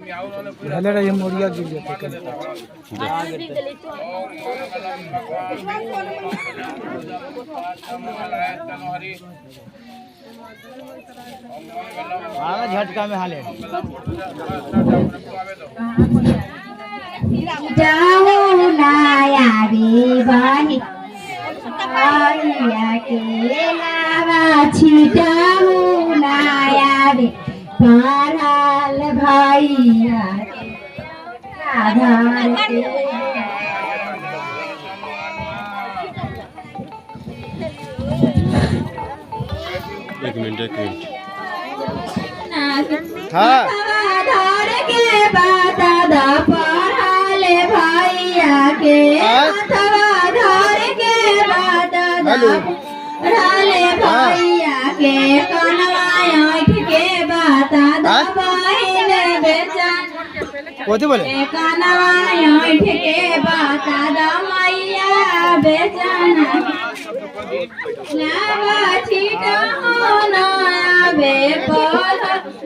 हेले रे ये मोरिया गिर जाते हां झटका में हाले जाओ ना यारी बाही आया के लावा छिटाऊ ना यारी पाराल भैया आधार के एक मिनट हाँ आधार के बाता दा पाराल भैया के आधार के बाता दा पाराल भैया के कनवा के बाता दा बहिन बेचन कोते बोले कनवा के बाता दा मैया बेचन लावा छी